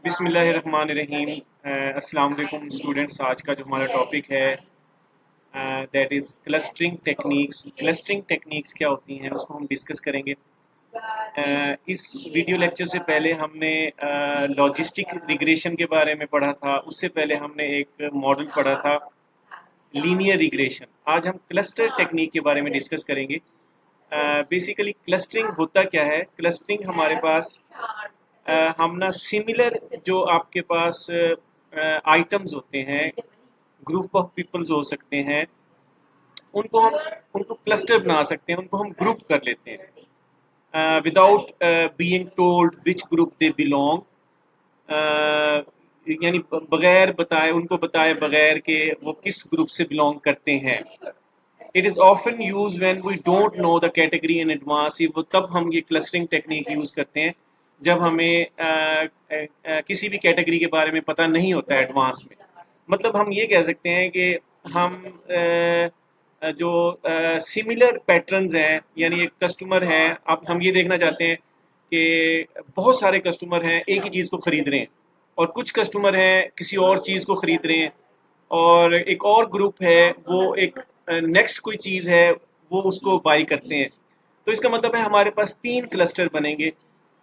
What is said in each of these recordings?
बिस्मिल्लाहिर्रहमानिर्रहीम। अस्सलाम वालेकुम स्टूडेंट्स। आज का जो हमारा टॉपिक है that is clustering techniques. Clustering techniques क्या होती हैं उसको हम डिस्कस करेंगे। इस वीडियो लेक्चर से पहले हमने लॉजिस्टिक रिग्रेशन के बारे में पढ़ा था। उससे पहले हमने एक मॉडल पढ़ा था लीनियर रिग्रेशन। आज हम क्लस्टर टेक्निक के बारे में डिस्कस करेंगे। बेसिकली क्लस्टरिंग होता क्या है? क्लस्टरिंग हमारे पास हम ना सिमिलर जो आपके पास आइटम्स होते हैं, ग्रुप ऑफ पीपल्स हो सकते हैं, उनको क्लस्टर बना सकते हैं, उनको हम ग्रुप कर लेते हैं without being told which group they belong. यानी बगैर बताए, उनको बताए बगैर के वो किस ग्रुप से बिलोंग करते हैं। It is often use when we don't know the category in advance. वो तब हम ये क्लस्टरिंग टेक्निक यूज़ करते हैं जब हमें किसी भी कैटेगरी के बारे में पता नहीं होता है एडवांस में। मतलब हम ये कह सकते हैं कि हम जो सिमिलर पैटर्न्स हैं, यानी एक कस्टमर है, अब हम ये देखना चाहते हैं कि बहुत सारे कस्टमर हैं एक ही चीज़ को ख़रीद रहे हैं, और कुछ कस्टमर हैं किसी और चीज़ को ख़रीद रहे हैं, और एक और ग्रुप है वो एक नेक्स्ट कोई चीज़ है वो उसको बाई करते हैं। तो इसका मतलब है हमारे पास 3 क्लस्टर बनेंगे,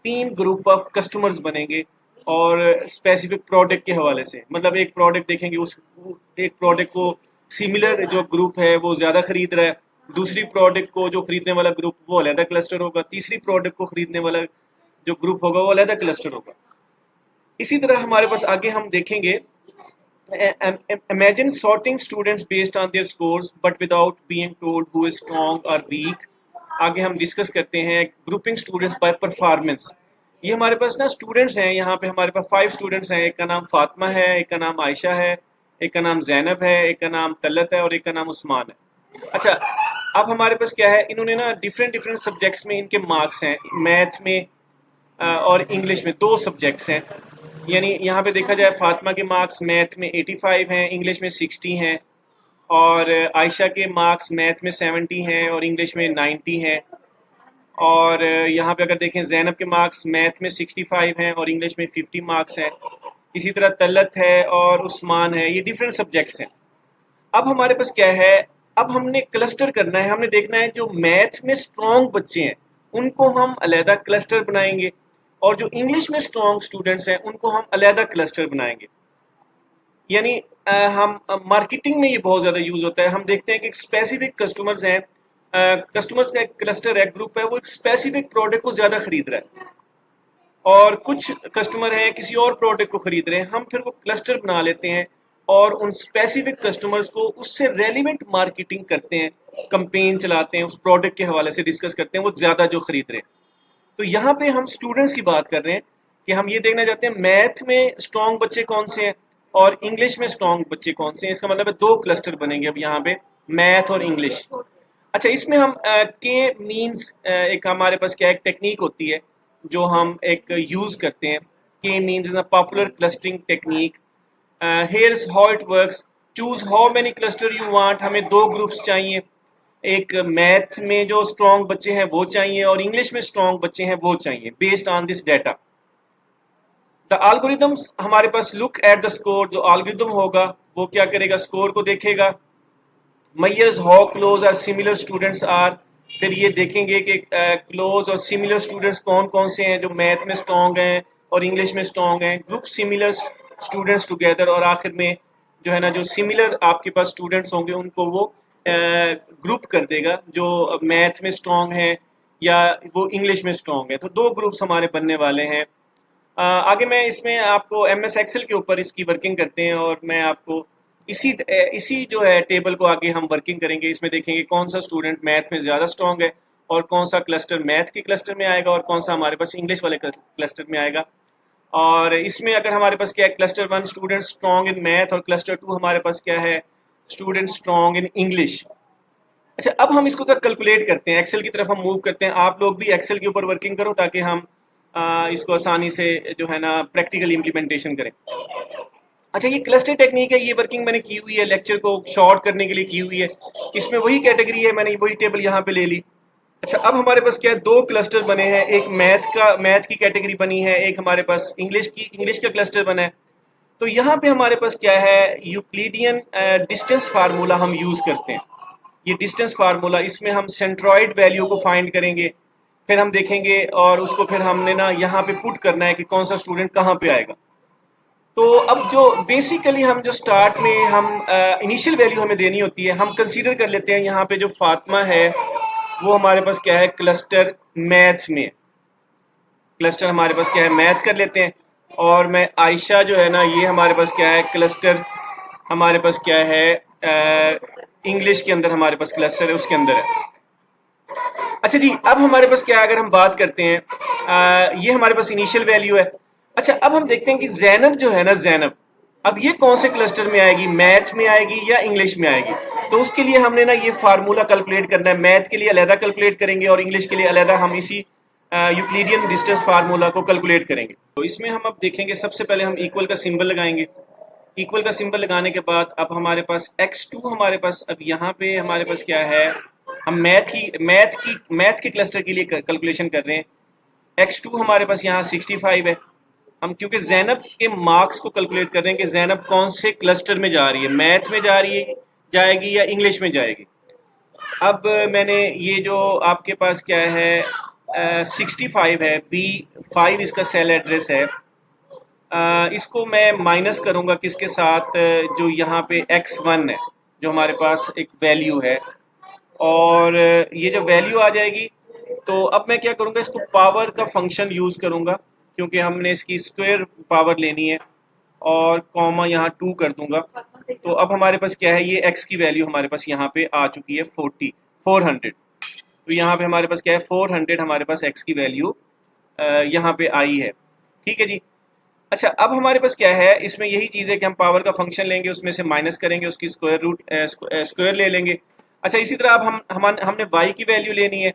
3 ग्रुप ऑफ कस्टमर्स बनेंगे, और स्पेसिफिक प्रोडक्ट के हवाले से। मतलब एक प्रोडक्ट देखेंगे, उस एक प्रोडक्ट को सिमिलर जो ग्रुप है वो ज़्यादा खरीद रहा है, दूसरी प्रोडक्ट को जो खरीदने वाला ग्रुप वो अलहदा क्लस्टर होगा, तीसरी प्रोडक्ट को खरीदने वाला जो ग्रुप होगा वो अलहदा क्लस्टर होगा। इसी तरह हमारे पास आगे हम देखेंगे imagine sorting students based on their scores but without being told who is strong or weak। आगे हम डिस्कस करते हैं ग्रुपिंग स्टूडेंट्स बाय परफॉर्मेंस। ये हमारे पास ना स्टूडेंट्स हैं, यहाँ पे हमारे पास 5 स्टूडेंट्स हैं। एक का नाम फातिमा है, एक का नाम आयशा है, एक का नाम जैनब है, एक का नाम तलत है, और एक का नाम उस्मान है। अच्छा, अब हमारे पास क्या है, इन्होंने ना डिफरेंट डिफरेंट सब्जेक्ट्स में इनके मार्क्स हैं। मैथ में और इंग्लिश में 2 सब्जेक्ट्स हैं। यानी यहाँ पे देखा जाए फातिमा के मार्क्स मैथ में 85 हैं, इंग्लिश में 60 हैं, और आयशा के मार्क्स मैथ में 70 हैं और इंग्लिश में 90 हैं। और यहाँ पे अगर देखें जैनब के मार्क्स मैथ में 65 हैं और इंग्लिश में 50 मार्क्स हैं। इसी तरह तलत है और उस्मान है, ये डिफरेंट सब्जेक्ट्स हैं। अब हमारे पास क्या है, अब हमने क्लस्टर करना है। हमने देखना है जो मैथ में स्ट्रॉन्ग बच्चे हैं उनको हम अलहदा क्लस्टर बनाएंगे, और जो इंग्लिश में स्ट्रॉन्ग स्टूडेंट्स हैं उनको हम अलहदा क्लस्टर बनाएंगे। यानी हम मार्केटिंग में ये बहुत ज़्यादा यूज़ होता है। हम देखते हैं कि स्पेसिफिक कस्टमर्स हैं, कस्टमर्स का एक क्लस्टर है, ग्रुप है, वो एक स्पेसिफिक प्रोडक्ट को ज़्यादा खरीद रहा है, और कुछ कस्टमर हैं किसी और प्रोडक्ट को खरीद रहे हैं। हम फिर वो क्लस्टर बना लेते हैं और उन स्पेसिफिक कस्टमर्स को उससे रेलिवेंट मार्केटिंग करते हैं, कंपेन चलाते हैं, उस प्रोडक्ट के हवाले से डिस्कस करते हैं वो ज़्यादा जो खरीद रहे हैं। तो यहाँ पे हम स्टूडेंट्स की बात कर रहे हैं कि हम ये देखना चाहते हैं मैथ में स्ट्रॉन्ग बच्चे कौन से हैं और इंग्लिश में स्ट्रॉन्ग बच्चे कौन से हैं। इसका मतलब है 2 क्लस्टर बनेंगे अब यहाँ पे, मैथ और इंग्लिश। अच्छा, इसमें हम के मीन्स एक हमारे पास क्या एक टेक्निक होती है जो हम एक यूज़ करते हैं। के means is a popular clustering technique. Here is how it works. Choose how many cluster you want. हमें 2 ग्रुप्स चाहिए, एक मैथ में जो स्ट्रॉन्ग बच्चे हैं वो चाहिए और इंग्लिश में स्ट्रॉन्ग बच्चे हैं वो चाहिए। Based on this data the algorithms, हमारे पास लुक एट द स्कोर। जो एल्गोरिथम होगा वो क्या करेगा, स्कोर को देखेगा। मैयर्स हाउ क्लोज और सिमिलर स्टूडेंट्स आर। फिर ये देखेंगे कि क्लोज और सिमिलर स्टूडेंट्स कौन कौन से हैं जो मैथ में स्ट्रॉन्ग हैं और इंग्लिश में स्ट्रॉन्ग हैं। ग्रुप सिमिलर स्टूडेंट्स टुगेदर, और आखिर में जो है ना जो सिमिलर आपके पास स्टूडेंट्स होंगे उनको वो ग्रुप कर देगा, जो मैथ में स्ट्रॉन्ग है या वो इंग्लिश में स्ट्रॉन्ग है। तो 2 ग्रुप्स हमारे बनने वाले हैं। आगे मैं इसमें आपको MS एक्सेल के ऊपर इसकी वर्किंग करते हैं, और मैं आपको इसी जो है टेबल को आगे हम वर्किंग करेंगे। इसमें देखेंगे कौन सा स्टूडेंट मैथ में ज़्यादा स्ट्रॉन्ग है और कौन सा क्लस्टर मैथ के क्लस्टर में आएगा और कौन सा हमारे पास इंग्लिश वाले क्लस्टर में आएगा। और इसमें अगर हमारे पास क्या है, cluster 1 student strong in math, और क्लस्टर 2 हमारे पास क्या है, स्टूडेंट स्ट्रॉन्ग इन इंग्लिश। अच्छा, अब हम इसको कैलकुलेट करते हैं, एक्सेल की तरफ हम मूव करते हैं। आप लोग भी एक्सेल के ऊपर वर्किंग करो ताकि हम इसको आसानी से जो है ना प्रैक्टिकल इम्प्लीमेंटेशन करें। अच्छा, ये क्लस्टर टेक्निक है, ये वर्किंग मैंने की हुई है, लेक्चर को शॉर्ट करने के लिए की हुई है। इसमें वही कैटेगरी है, मैंने वही टेबल यहाँ पे ले ली। अच्छा, अब हमारे पास क्या है, दो क्लस्टर बने हैं, एक मैथ की कैटेगरी बनी है, एक हमारे पास इंग्लिश का क्लस्टर बना है। तो यहाँ पे हमारे पास क्या है, यूक्लिडियन डिस्टेंस फार्मूला हम यूज करते हैं। ये डिस्टेंस फार्मूला, इसमें हम सेंट्रॉइड वैल्यू को फाइंड करेंगे, फिर हम देखेंगे और उसको फिर हमने ना यहाँ पे पुट करना है कि कौन सा स्टूडेंट कहाँ पे आएगा। तो अब जो बेसिकली हम जो स्टार्ट में हम इनिशियल वैल्यू हमें देनी होती है, हम कंसीडर कर लेते हैं यहाँ पे जो फातिमा है वो हमारे पास क्या है, क्लस्टर मैथ में, क्लस्टर हमारे पास क्या है, मैथ कर लेते हैं। और मैं आयशा जो है ना, ये हमारे पास क्या है, क्लस्टर हमारे पास क्या है, इंग्लिश के अंदर हमारे पास क्लस्टर है, उसके अंदर है। अच्छा जी, अब हमारे पास क्या है, अगर हम बात करते हैं, ये हमारे पास इनिशियल वैल्यू है। अच्छा, अब हम देखते हैं कि जैनब जो है ना, जैनब अब ये कौन से क्लस्टर में आएगी, मैथ में आएगी या इंग्लिश में आएगी। तो उसके लिए हमने ना ये फार्मूला कैलकुलेट करना है, मैथ के लिए अलहदा कैलकुलेट करेंगे और इंग्लिश के लिए अलहदा हम इसी यूक्लिडियन डिस्टेंस फार्मूला को कैलकुलेट करेंगे। तो इसमें हम अब देखेंगे, सबसे पहले हम इक्वल का सिंबल लगाएंगे। इक्वल का सिंबल लगाने के बाद अब हमारे पास x2 हमारे पास, अब यहाँ पे हमारे पास क्या है, हम मैथ के क्लस्टर के लिए कैलकुलेशन कर रहे हैं। x2 हमारे पास यहाँ 65 है। हम क्योंकि जैनब के मार्क्स को कैलकुलेट कर रहे हैं कि जैनब कौन से क्लस्टर में जा रही है, मैथ में जा रही है, जाएगी या इंग्लिश में जाएगी। अब मैंने ये जो आपके पास क्या है, 65 है, B5 इसका सेल एड्रेस है। इसको मैं माइनस करूंगा किसके साथ, जो यहाँ पे x1 है, जो हमारे पास एक वैल्यू है, और ये जो वैल्यू आ जाएगी, तो अब मैं क्या करूंगा, इसको पावर का फंक्शन यूज करूंगा क्योंकि हमने इसकी स्क्वायर पावर लेनी है, और कॉमा यहाँ 2 कर दूंगा। तो अब हमारे पास क्या है, ये x की वैल्यू हमारे पास यहाँ पे आ चुकी है 400। तो यहाँ पे हमारे पास क्या है, 400 हमारे पास x की वैल्यू यहाँ पे आई है। ठीक है जी। अच्छा, अब हमारे पास क्या है, इसमें यही चीज़ है कि हम पावर का फंक्शन लेंगे, उसमें से माइनस करेंगे, उसकी स्क्वायर रूट स्क्वायर ले लेंगे। अच्छा, इसी तरह अब हमने y की वैल्यू लेनी है।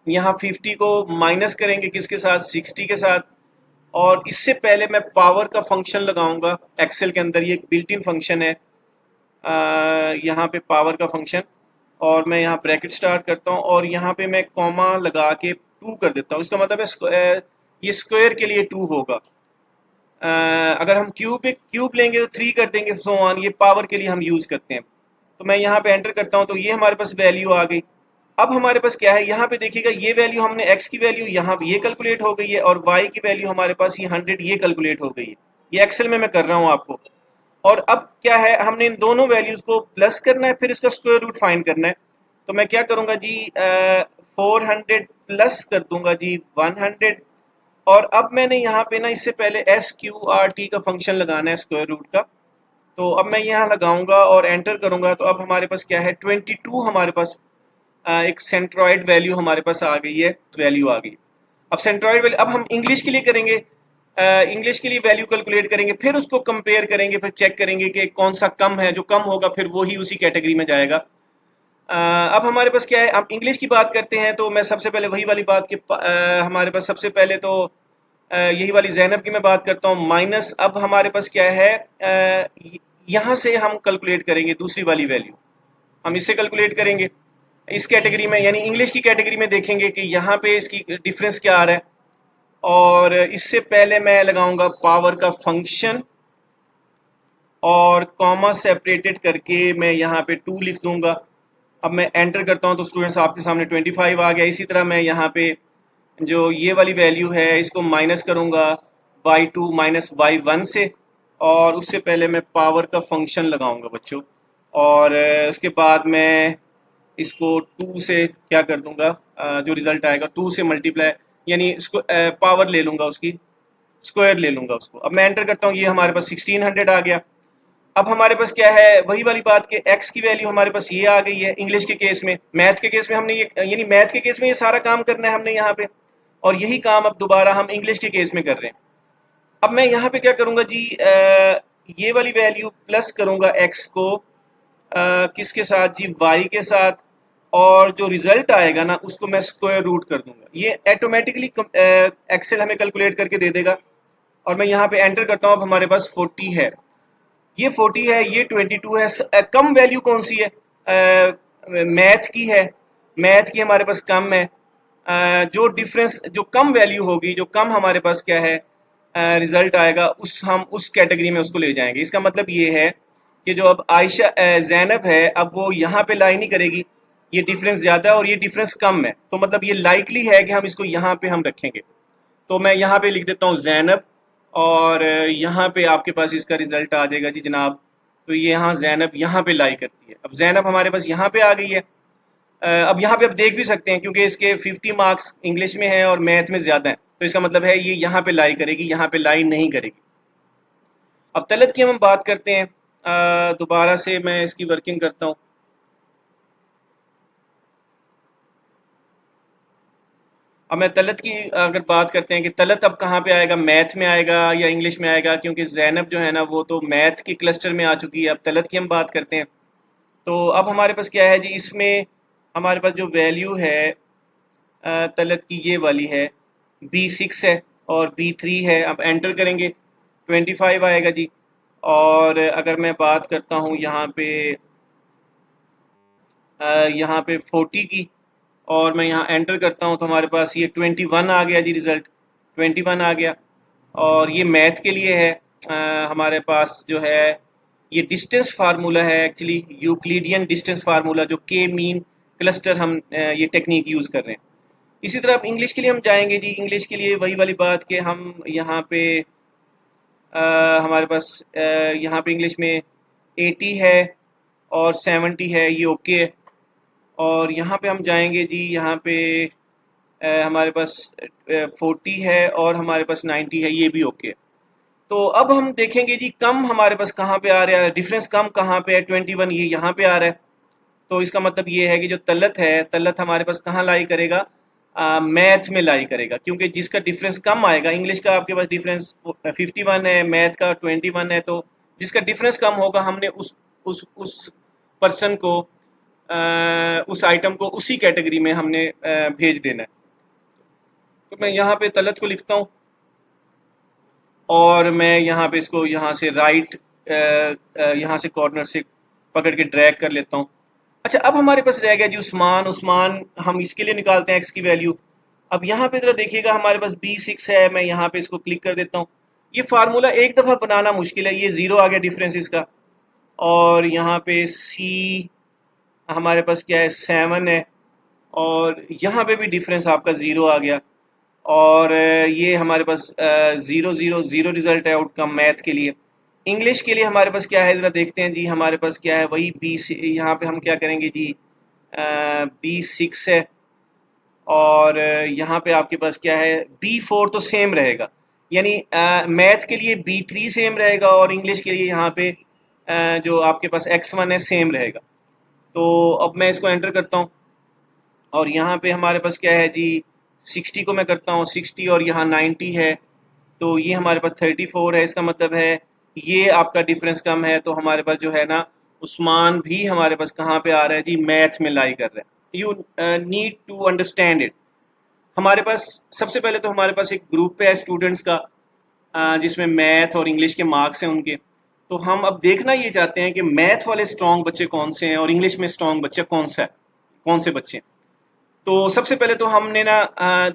यहाँ 50 को माइनस करेंगे किसके साथ, 60 के साथ। और इससे पहले मैं पावर का फंक्शन लगाऊंगा एक्सेल के अंदर, ये एक बिल्ट इन फंक्शन है, यहाँ पे पावर का फंक्शन, और मैं यहाँ ब्रैकेट स्टार्ट करता हूँ और यहाँ पे मैं कॉमा लगा के 2 कर देता हूँ। इसका मतलब है ये स्क्वायर के लिए 2 होगा। अगर हम क्यूब लेंगे तो 3 कर देंगे, सो ऑन। ये पावर के लिए हम यूज़ करते हैं। तो मैं यहाँ पे एंटर करता हूँ, तो ये हमारे पास वैल्यू आ गई। अब हमारे पास क्या है, यहाँ पे देखिएगा, ये वैल्यू हमने x की वैल्यू यहाँ पे ये कैलकुलेट हो गई है, और y की वैल्यू हमारे पास ये 100 ये कैलकुलेट हो गई है। ये एक्सेल में मैं कर रहा हूँ आपको। और अब क्या है, हमने इन दोनों वैल्यूज को प्लस करना है, फिर इसका स्क्वायर रूट फाइंड करना है। तो मैं क्या करूँगा जी, 400 प्लस कर दूंगा जी 100। और अब मैंने यहाँ पे ना, इससे पहले SQRT का फंक्शन लगाना है स्क्वायर रूट का। तो अब मैं यहाँ लगाऊंगा और एंटर करूंगा, तो अब हमारे पास क्या है, 22 हमारे पास एक सेंट्रॉइड वैल्यू हमारे पास आ गई है, वैल्यू आ गई। अब सेंट्रॉइड वैल्यू अब हम इंग्लिश के लिए करेंगे, इंग्लिश के लिए वैल्यू कैलकुलेट करेंगे, फिर उसको कंपेयर करेंगे, फिर चेक करेंगे कि कौन सा कम है, जो कम होगा फिर वो ही उसी कैटेगरी में जाएगा। अब हमारे पास क्या है, अब इंग्लिश की बात करते हैं, तो मैं सबसे पहले वही वाली बात कि हमारे पास सबसे पहले तो यही वाली जैनब की मैं बात करता हूँ, माइनस अब हमारे पास क्या है, यहाँ से हम कैलकुलेट करेंगे दूसरी वाली वैल्यू, हम इससे कैलकुलेट करेंगे इस कैटेगरी में, यानी इंग्लिश की कैटेगरी में देखेंगे कि यहाँ पे इसकी डिफरेंस क्या आ रहा है। और इससे पहले मैं लगाऊंगा पावर का फंक्शन, और कॉमा सेपरेटेड करके मैं यहाँ पे 2 लिख दूंगा। अब मैं एंटर करता हूँ तो स्टूडेंट्स आपके सामने 25 आ गया। इसी तरह मैं यहाँ पे जो ये वाली वैल्यू है इसको माइनस करूँगा y2 माइनस y1 से, और उससे पहले मैं पावर का फंक्शन लगाऊंगा बच्चों, और उसके बाद मैं इसको 2 से क्या कर दूंगा, जो रिजल्ट आएगा 2 से मल्टीप्लाई, यानी इसको पावर ले लूँगा, उसकी स्क्वायर ले लूँगा उसको। अब मैं एंटर करता हूँ, ये हमारे पास 1600 आ गया। अब हमारे पास क्या है, वही वाली बात कि x की वैल्यू हमारे पास ये आ गई है इंग्लिश के केस में। मैथ के केस में हमने ये, यानी मैथ के केस में ये सारा काम करना है हमने यहाँ पे, और यही काम अब दोबारा हम इंग्लिश के केस में कर रहे हैं। अब मैं यहाँ पे क्या करूँगा जी, ये वाली वैल्यू प्लस करूँगा x को किसके साथ जी, y के साथ, और जो रिजल्ट आएगा ना उसको मैं स्क्वायर रूट कर दूंगा। ये ऑटोमेटिकली एक्सेल हमें कैलकुलेट करके दे देगा। और मैं यहाँ पे एंटर करता हूँ, अब हमारे पास 40 है, ये 40 है, ये 22 है। कम वैल्यू कौन सी है, मैथ की है, मैथ की हमारे पास कम है। जो डिफरेंस, जो कम वैल्यू होगी, जो कम हमारे पास क्या है रिजल्ट आएगा, हम उस कैटेगरी में उसको ले जाएंगे। इसका मतलब ये है कि जो अब आयशा जैनब है, अब वो यहाँ पे लाई नहीं करेगी, ये डिफरेंस ज़्यादा है और ये डिफरेंस कम है, तो मतलब ये लाइकली है कि हम इसको यहाँ पे हम रखेंगे। तो मैं यहाँ पे लिख देता हूँ जैनब, और यहाँ पे आपके पास इसका रिजल्ट आ जाएगा जी जनाब। तो ये यहाँ जैनब यहाँ पे लाई करती है। अब जैनब हमारे पास यहाँ पे आ गई है। अब यहाँ पे आप देख भी सकते हैं क्योंकि इसके 50 मार्क्स इंग्लिश में हैं और मैथ में ज़्यादा हैं, तो इसका मतलब है ये यहाँ पे लाई करेगी, यहाँ पे लाई नहीं करेगी। अब तलत की हम बात करते हैं। दोबारा से मैं इसकी वर्किंग करता हूँ। अब मैं तलत की अगर बात करते हैं कि तलत अब कहाँ पे आएगा, मैथ में आएगा या इंग्लिश में आएगा, क्योंकि जैनब जो है ना वो तो मैथ के क्लस्टर में आ चुकी है। अब तलत की हम बात करते हैं, तो अब हमारे पास क्या है जी, इसमें हमारे पास जो वैल्यू है तलत की ये वाली है, B6 है और B3 है। अब एंटर करेंगे 25 आएगा जी। और अगर मैं बात करता हूँ यहाँ पे 40 की, और मैं यहाँ एंटर करता हूँ, तो हमारे पास ये 21 आ गया जी, रिज़ल्ट 21 आ गया। और ये मैथ के लिए है। हमारे पास जो है ये डिस्टेंस फार्मूला है, एक्चुअली यूक्लिडियन डिस्टेंस फार्मूला, जो के मीन क्लस्टर हम ये टेक्निक यूज़ कर रहे हैं। इसी तरह अब इंग्लिश के लिए हम जाएंगे जी। इंग्लिश के लिए वही वाली बात कि हम यहाँ पे हमारे पास यहाँ पे इंग्लिश में 80 है और 70 है, ये ओके है। और यहाँ पे हम जाएंगे जी, यहाँ पे हमारे पास 40 है और हमारे पास 90 है, ये भी ओके है। तो अब हम देखेंगे जी कम हमारे पास कहाँ पे आ रहा है, डिफरेंस कम कहाँ पे है, 21 ये यहाँ पे आ रहा है। तो इसका मतलब ये है कि जो तलत है, तलत हमारे पास कहाँ लाई करेगा, मैथ में लाई करेगा, क्योंकि जिसका डिफरेंस कम आएगा, इंग्लिश का आपके पास डिफरेंस 51 है, मैथ का 21 है, तो जिसका डिफरेंस कम होगा हमने उस पर्सन को उस आइटम को उसी कैटेगरी में हमने भेज देना है। तो मैं यहाँ पे तलत को लिखता हूँ और मैं यहाँ पे इसको यहाँ से राइट यहाँ से कॉर्नर से पकड़ के ड्रैग कर लेता हूँ। अच्छा, अब हमारे पास रह गया जी उस्मान। उस्मान हम इसके लिए निकालते हैं एक्स की वैल्यू। अब यहाँ पे जरा देखिएगा, हमारे पास B6 है, मैं यहाँ पे इसको क्लिक कर देता हूँ। ये फार्मूला एक दफ़ा बनाना मुश्किल है, ये ज़ीरो आ गया डिफरेंस इसका। और यहाँ पे C हमारे पास क्या है, 7 है, और यहाँ पे भी डिफरेंस आपका ज़ीरो आ गया। और ये हमारे पास ज़ीरो ज़ीरो ज़ीरो रिज़ल्ट है आउटकम मैथ के लिए। इंग्लिश के लिए हमारे पास क्या है, ज़रा देखते हैं जी। हमारे पास क्या है, वही यहाँ पे हम क्या करेंगे जी, B6 है, और यहाँ पे आपके पास क्या है, B4 तो सेम रहेगा, यानी मैथ के लिए B3 सेम रहेगा और इंग्लिश के लिए यहाँ पे जो आपके पास X1 है सेम रहेगा। तो अब मैं इसको एंटर करता हूँ और यहाँ पे हमारे पास क्या है जी, 60 को मैं करता हूँ 60 और यहाँ 90 है, तो ये हमारे पास 34 है। इसका मतलब है ये आपका डिफरेंस कम है, तो हमारे पास जो है ना उस्मान भी हमारे पास कहाँ पे आ रहा है जी, मैथ में लाई कर रहा है। You need to understand it. हमारे पास सबसे पहले तो हमारे पास एक ग्रुप है स्टूडेंट्स का, जिसमें मैथ और इंग्लिश के मार्क्स हैं उनके। तो हम अब देखना ये चाहते हैं कि मैथ वाले स्ट्रॉन्ग बच्चे कौन से हैं और इंग्लिश में स्ट्रॉन्ग बच्चा कौन सा है, कौन से बच्चे हैं। तो सबसे पहले तो हमने ना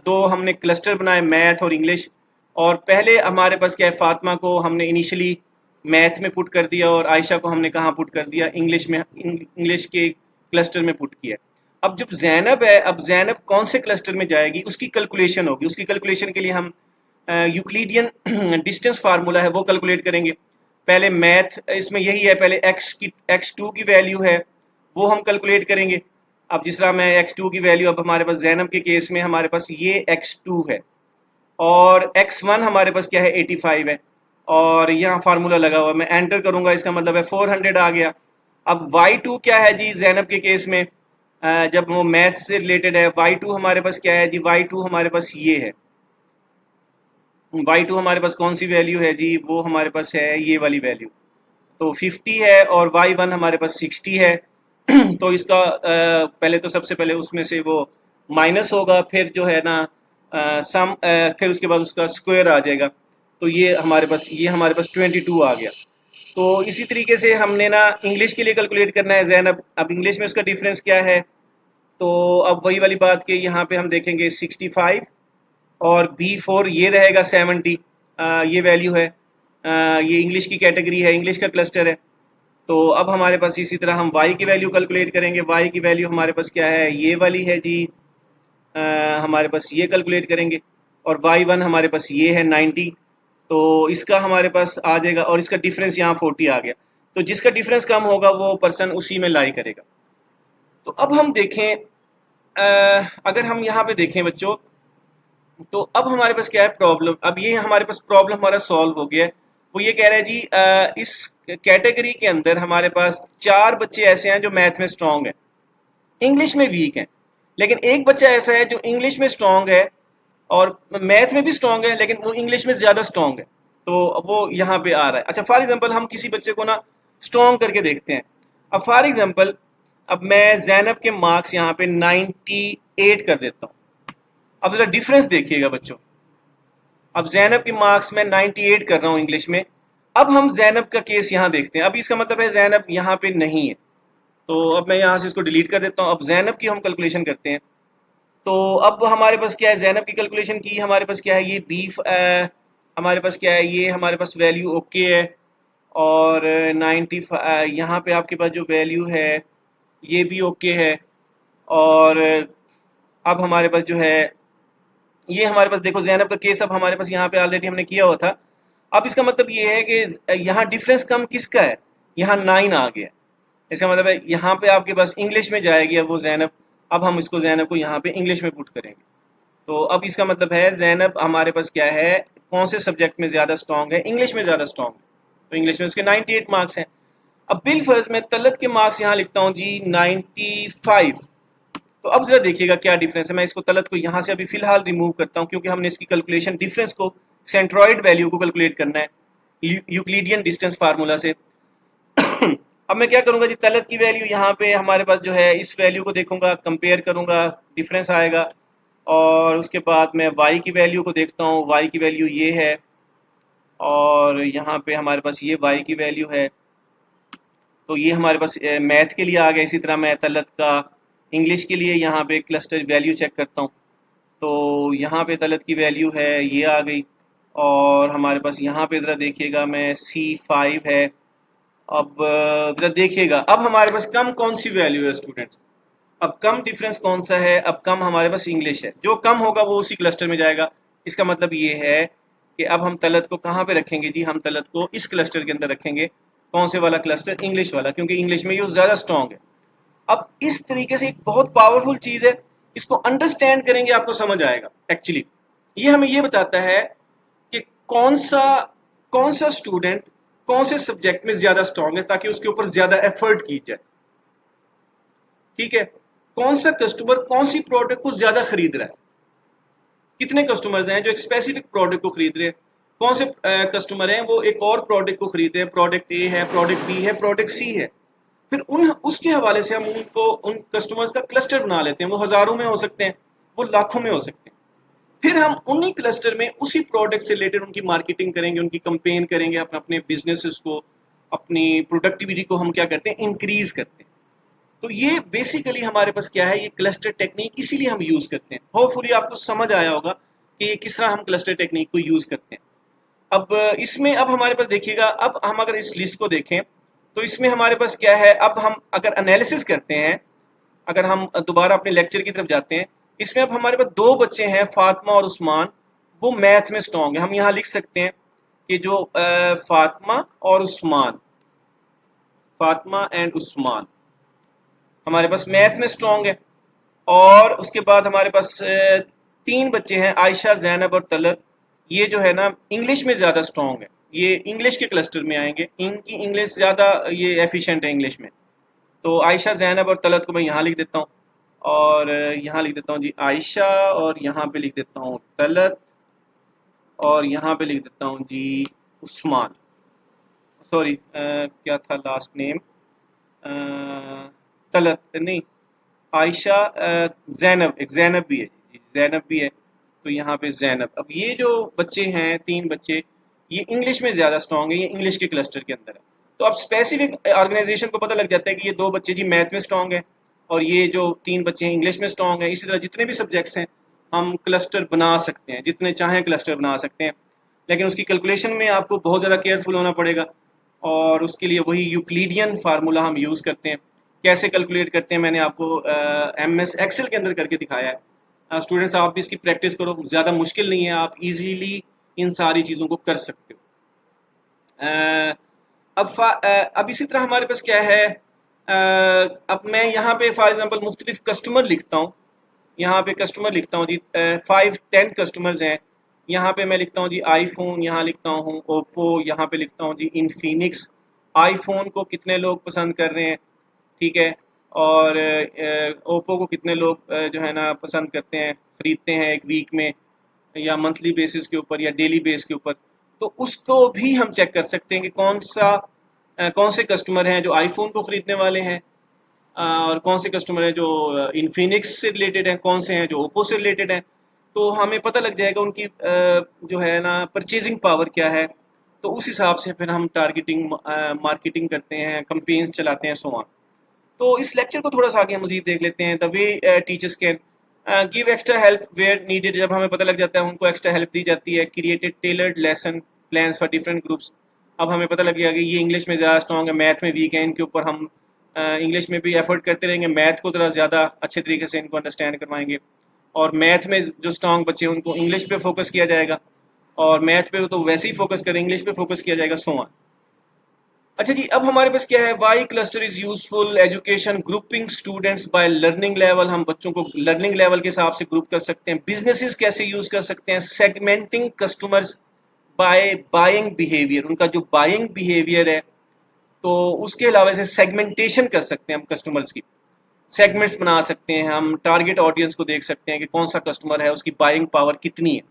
दो हमने क्लस्टर बनाए, मैथ और इंग्लिश। और पहले हमारे पास क्या है, फातिमा को हमने इनिशियली मैथ में पुट कर दिया और आयशा को हमने कहाँ पुट कर दिया, इंग्लिश में, इंग्लिश के क्लस्टर में पुट किया। अब जब जैनब है, अब जैनब कौन से क्लस्टर में जाएगी उसकी कैलकुलेशन होगी। उसकी कैलकुलेशन के लिए हम यूक्लिडियन डिस्टेंस फार्मूला है वो कैलकुलेट करेंगे। पहले मैथ इसमें यही है, पहले x2 की वैल्यू है वो हम कैलकुलेट करेंगे। अब जिस तरह मैं x2 की वैल्यू, अब हमारे पास जैनब के केस में हमारे पास ये x2 है और x1 हमारे पास क्या है, 85 है, और यहाँ फार्मूला लगा हुआ है, मैं एंटर करूँगा, इसका मतलब है 400 आ गया। अब y2 क्या है जी जैनब के केस में, जब वो मैथ से रिलेटेड है, y2 हमारे पास क्या है जी, y2 हमारे पास ये है, y2 हमारे पास कौन सी वैल्यू है जी, वो हमारे पास है ये वाली वैल्यू, तो 50 है, और y1 हमारे पास 60 है। तो इसका पहले तो सबसे पहले उसमें से वो माइनस होगा, फिर जो है ना सम, फिर उसके बाद उसका स्क्वायर आ जाएगा। तो ये हमारे पास 22 आ गया। तो इसी तरीके से हमने ना इंग्लिश के लिए कैलकुलेट करना है जैनब। अब इंग्लिश में उसका डिफरेंस क्या है, तो अब वही वाली बात कि यहाँ पे हम देखेंगे 65 और B4 ये रहेगा 70, ये वैल्यू है। ये इंग्लिश की कैटेगरी है, इंग्लिश का क्लस्टर है। तो अब हमारे पास इसी तरह हम y की वैल्यू कैलकुलेट करेंगे। y की वैल्यू हमारे पास क्या है, ये वाली है जी। हमारे पास ये कैलकुलेट करेंगे और y1 हमारे पास ये है 90। तो इसका हमारे पास आ जाएगा और इसका डिफरेंस यहाँ 40 आ गया। तो जिसका डिफरेंस कम होगा वो पर्सन उसी में लाई करेगा। तो अब हम देखें, अगर हम यहाँ पे देखें बच्चों, तो अब हमारे पास क्या है प्रॉब्लम। अब ये हमारे पास प्रॉब्लम हमारा सॉल्व हो गया है। वो ये कह रहा है जी, इस कैटेगरी के अंदर हमारे पास 4 बच्चे ऐसे हैं जो मैथ में स्ट्रांग हैं, इंग्लिश में वीक हैं। लेकिन एक बच्चा ऐसा है जो इंग्लिश में स्ट्रांग है और मैथ में भी स्ट्रांग है, लेकिन वो इंग्लिश में ज़्यादा स्ट्रांग है। तो वो यहाँ पे आ रहा है। अच्छा, फॉर एग्जांपल हम किसी बच्चे को ना स्ट्रांग करके देखते हैं। अब फॉर एग्जांपल अब मैं जैनब के मार्क्स यहाँ पे 98 कर देता हूँ। अब जरा डिफरेंस देखिएगा बच्चों। अब जैनब के मार्क्स में 98 कर रहा हूँ इंग्लिश में। अब हम जैनब का केस यहाँ देखते हैं। अब इसका मतलब है जैनब यहाँ पे नहीं है। तो अब मैं यहाँ से इसको डिलीट कर देता हूँ। अब जैनब की हम कैलकुलेशन करते हैं। तो अब हमारे पास क्या है, जैनब की कैलकुलेशन की हमारे पास क्या है, ये बीफ हमारे पास क्या है, ये हमारे पास वैल्यू ओके है। और 90 यहाँ पे आपके पास जो वैल्यू है ये भी ओके है। और अब हमारे पास जो है ये हमारे पास देखो जैनब का केस अब हमारे पास यहाँ पे ऑलरेडी हमने किया हुआ था। अब इसका मतलब ये है कि यहाँ डिफरेंस कम किसका है, यहाँ 9 आ गया। इसका मतलब है यहाँ पे आपके पास इंग्लिश में जाएगी अब वो जैनब। अब हम इसको जैनब को यहाँ पे इंग्लिश में पुट करेंगे। तो अब इसका मतलब है जैनब हमारे पास क्या है, कौन से सब्जेक्ट में ज़्यादा स्ट्रॉन्ग है, इंग्लिश में ज़्यादा स्ट्रॉन्ग है। तो इंग्लिश में उसके 98 मार्क्स हैं। अब बिलफर्ज मैं तलत के मार्क्स यहाँ लिखता हूँ जी 95। तो अब जरा देखिएगा क्या डिफरेंस है। मैं इसको तलत को यहाँ से अभी फिलहाल रिमूव करता हूँ क्योंकि हमने इसकी कैलकुलेशन डिफरेंस को सेंट्रॉइड वैल्यू को कैलकुलेट करना है यूक्लिडियन डिस्टेंस फार्मूला से। अब मैं क्या करूंगा जी, तलत की वैल्यू यहाँ पे हमारे पास जो है इस वैल्यू को देखूंगा, कंपेयर करूंगा, डिफरेंस आएगा। और उसके बाद मैं y की वैल्यू को देखता हूँ, y की वैल्यू ये है और यहाँ पे हमारे पास ये y की वैल्यू है। तो ये हमारे पास मैथ के लिए आ गया। इसी तरह मैं तलत का इंग्लिश के लिए यहाँ पे क्लस्टर वैल्यू चेक करता हूँ। तो यहाँ पे तलत की वैल्यू है ये आ गई। और हमारे पास यहाँ पे ज़रा देखिएगा मैं C5 है। अब ज़रा देखिएगा अब हमारे पास कम कौन सी वैल्यू है स्टूडेंट्स। अब कम डिफरेंस कौन सा है, अब कम हमारे पास इंग्लिश है। जो कम होगा वो उसी क्लस्टर में जाएगा। इसका मतलब ये है कि अब हम तलत को कहाँ पे रखेंगे जी, हम तलत को इस क्लस्टर के अंदर रखेंगे। कौन से वाला क्लस्टर, इंग्लिश वाला, क्योंकि इंग्लिश में ये ज़्यादा स्ट्रॉन्ग है। अब इस तरीके से एक बहुत पावरफुल चीज़ है, इसको अंडरस्टैंड करेंगे आपको समझ आएगा। एक्चुअली ये हमें ये बताता है कि कौन सा स्टूडेंट कौन से सब्जेक्ट में ज़्यादा स्ट्रॉन्ग है ताकि उसके ऊपर ज़्यादा एफर्ट की जाए। ठीक है, कौन सा कस्टमर कौन सी प्रोडक्ट को ज़्यादा खरीद रहा है। कितने कस्टमर्स हैं जो एक स्पेसिफिक प्रोडक्ट को खरीद रहे हैं, कौन से कस्टमर हैं वो एक और प्रोडक्ट को खरीद रहे हैं। प्रोडक्ट ए है, प्रोडक्ट बी है, प्रोडक्ट सी है। फिर उसके हवाले से हम उन कस्टमर्स का क्लस्टर बना लेते हैं। वो हज़ारों में हो सकते हैं, वो लाखों में हो सकते हैं। फिर हम उन्हीं क्लस्टर में उसी प्रोडक्ट से रिलेटेड उनकी मार्केटिंग करेंगे, उनकी कंपेन करेंगे, अपने बिजनेसेस को, अपनी प्रोडक्टिविटी को हम क्या करते हैं, इंक्रीज करते हैं। तो ये बेसिकली हमारे पास क्या है, ये क्लस्टर टेक्निक इसीलिए हम यूज़ करते हैं। होपफुली आपको समझ आया होगा कि ये किस तरह हम क्लस्टर टेक्निक को यूज़ करते हैं। अब इसमें अब हमारे पास देखिएगा, अब हम अगर इस लिस्ट को देखें तो इसमें हमारे पास क्या है, अब हम अगर एनालिसिस करते हैं, अगर हम दोबारा अपने लेक्चर की तरफ जाते हैं, इसमें अब हमारे पास 2 बच्चे हैं, फातिमा और उस्मान। वो मैथ में स्ट्रॉन्ग है। हम यहाँ लिख सकते हैं कि जो फातिमा और उस्मान, फातिमा एंड उस्मान हमारे पास मैथ में स्ट्रॉन्ग है। और उसके बाद हमारे पास 3 बच्चे हैं, आयशा, जैनब और तलत। ये जो है ना इंग्लिश में ज़्यादा स्ट्रॉन्ग है, ये इंग्लिश के क्लस्टर में आएंगे। इनकी इंग्लिश ज़्यादा ये एफिशिएंट है इंग्लिश में। तो आयशा, जैनब और तलत को मैं यहाँ लिख देता हूँ और यहाँ लिख देता हूँ जी आयशा, और यहाँ पे लिख देता हूँ तलत, और यहाँ पे लिख देता हूँ जी उस्मान। सॉरी क्या था लास्ट नेम, तलत नहीं, आयशा, जैनब, एक जैनब भी है जी, जैनब भी है। तो यहाँ पे जैनब। अब ये जो बच्चे हैं 3 बच्चे, ये इंग्लिश में ज़्यादा स्ट्रॉन्ग है, ये इंग्लिश के क्लस्टर के अंदर है। तो अब स्पेसिफिक ऑर्गेनाइजेशन को पता लग जाता है कि ये 2 बच्चे जी मैथ में स्ट्रॉन्ग है और ये जो 3 बच्चे हैं इंग्लिश में स्ट्रॉन्ग हैं, इसी तरह जितने भी सब्जेक्ट्स हैं हम क्लस्टर बना सकते हैं, जितने चाहें क्लस्टर बना सकते हैं, लेकिन उसकी कैलकुलेशन में आपको बहुत ज़्यादा केयरफुल होना पड़ेगा और उसके लिए वही यूक्लिडियन फार्मूला हम यूज़ करते हैं। कैसे कैलकुलेट करते हैं मैंने आपको MS एक्सेल के अंदर करके दिखाया है। स्टूडेंट्स आप भी इसकी प्रैक्टिस करो, ज़्यादा मुश्किल नहीं है, आप इजीली इन सारी चीज़ों को कर सकते हो। अब इसी तरह हमारे पास क्या है, अब मैं यहाँ पे फॉर एग्जांपल मुख्तलिफ कस्टमर लिखता हूँ, यहाँ पे कस्टमर लिखता हूँ जी, 5-10 कस्टमर्स हैं। यहाँ पे मैं लिखता हूँ जी आईफोन, यहाँ लिखता हूँ ओप्पो, यहाँ पे लिखता हूँ जी इन्फिनिक्स। आईफोन को कितने लोग पसंद कर रहे हैं, ठीक है, और ओप्पो को कितने लोग जो है ना पसंद करते हैं, ख़रीदते हैं एक वीक में या मंथली बेसिस के ऊपर या डेली बेस के ऊपर। तो उसको भी हम चेक कर सकते हैं कि कौन से कस्टमर हैं जो आईफोन को ख़रीदने वाले हैं और कौन से कस्टमर हैं जो इन्फिनिक्स से रिलेटेड हैं, कौन से हैं जो ओप्पो से रिलेटेड हैं। तो हमें पता लग जाएगा उनकी जो है ना परचेजिंग पावर क्या है, तो उस हिसाब से फिर हम टारगेटिंग मार्केटिंग करते हैं, कंपेन्स चलाते हैं, सो ऑन। तो इस लेक्चर को थोड़ा सा आगे मजीद देख लेते हैं। The way teachers can give extra help where needed, जब हमें पता लग जाता है उनको एक्स्ट्रा हेल्प दी जाती है। Created tailored lesson plans for different groups, अब हमें पता लग गया कि ये इंग्लिश में ज़्यादा स्ट्रॉन्ग है, मैथ में वीक है, इनके ऊपर हम इंग्लिश में भी एफर्ट करते रहेंगे, मैथ को थोड़ा ज़्यादा अच्छे तरीके से इनको अंडरस्टैंड करवाएंगे, और मैथ में जो स्ट्रॉन्ग बच्चे हैं उनको इंग्लिश पे फोकस किया जाएगा, और मैथ पे तो वैसे ही फोकस करें, इंग्लिश पे फोकस किया जाएगा, सो ऑन। अच्छा जी, अब हमारे पास क्या है, why cluster is useful education grouping students by learning level, हम बच्चों को लर्निंग लेवल के हिसाब से ग्रुप कर सकते हैं। बिजनेसेस कैसे यूज कर सकते हैं, segmenting customers by buying behaviour, उनका जो बाइंग बिहेवियर है तो उसके अलावा से सेगमेंटेशन कर सकते हैं हम कस्टमर्स की, सेगमेंट्स बना सकते हैं हम, टारगेट ऑडियंस को देख सकते हैं कि कौन सा कस्टमर है, उसकी बाइंग पावर कितनी है,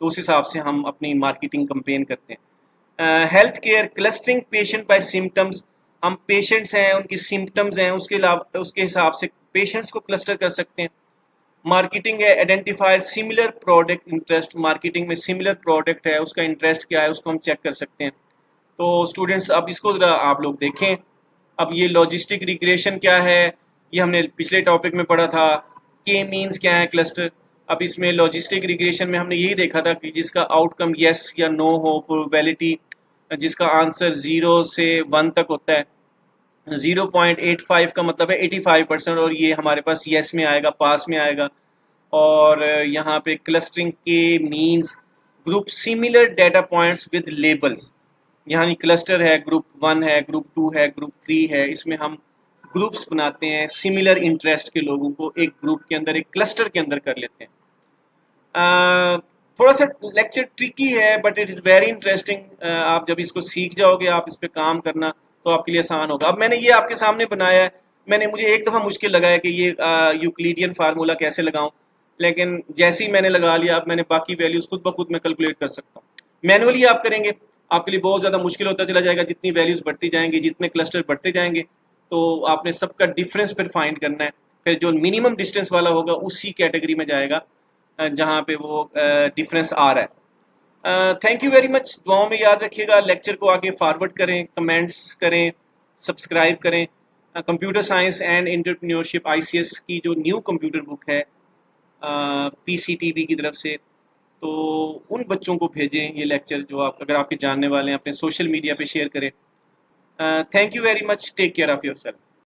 तो उस हिसाब से हम अपनी मार्केटिंग कंपेन करते हैं। Health care clustering patient bye symptoms, हम पेशेंट्स हैं उनकी सिम्टम्स हैं उसके अलावा उसके हिसाब से पेशेंट्स को क्लस्टर कर सकते हैं। मार्केटिंग है identify similar product interest, marketing में सिमिलर प्रोडक्ट है उसका इंटरेस्ट क्या है उसको हम चेक कर सकते हैं। तो स्टूडेंट्स अब इसको ज़रा आप लोग देखें। अब ये लॉजिस्टिक रिग्रेशन क्या है, ये हमने पिछले टॉपिक में पढ़ा था। के मीन्स क्या है क्लस्टर, अब इसमें लॉजिस्टिक रिग्रेशन में हमने यही देखा था कि जिसका आउटकम येस या नो हो, प्रोबेबिलिटी जिसका आंसर 0 से 1 तक होता है, 0.85 का मतलब है 85%, और ये हमारे पास येस में आएगा, पास में आएगा। और यहाँ पे क्लस्टरिंग के means group similar data points with labels, यहाँ क्लस्टर है, ग्रुप 1 है, ग्रुप 2 है, ग्रुप 3 है, इसमें हम ग्रुप्स बनाते हैं सिमिलर इंटरेस्ट के लोगों को एक ग्रुप के अंदर, एक क्लस्टर के अंदर कर लेते हैं। थोड़ा सा लेक्चर ट्रिकी है but it is very interesting. आप जब इसको सीख जाओगे, आप इस पर काम करना तो आपके लिए आसान होगा। अब मैंने ये आपके सामने बनाया है, मुझे एक दफ़ा मुश्किल लगा है कि ये यूक्लिडियन फार्मूला कैसे लगाऊं, लेकिन जैसे ही मैंने लगा लिया अब मैंने बाकी वैल्यूज़ खुद ब खुद मैं कैलकुलेट कर सकता हूँ। मैनुअली आप करेंगे आपके लिए बहुत ज़्यादा मुश्किल होता चला जाएगा, जितनी वैल्यूज़ बढ़ती जाएंगी, जितने क्लस्टर बढ़ते जाएंगे, तो आपने सबका डिफरेंस फिर फाइंड करना है। फिर जो मिनिमम डिस्टेंस वाला होगा उसी कैटेगरी में जाएगा जहाँ पे वो डिफरेंस आ रहा है। थैंक यू वेरी मच, दुआओं में याद रखिएगा, लेक्चर को आगे फॉरवर्ड करें, कमेंट्स करें, सब्सक्राइब करें। Computer science and entrepreneurship ICS की जो न्यू कंप्यूटर बुक है PCTB की तरफ से, तो उन बच्चों को भेजें ये लेक्चर जो आप अगर आपके जानने वाले हैं, अपने सोशल मीडिया पे शेयर करें। Thank you very much, take care of yourself.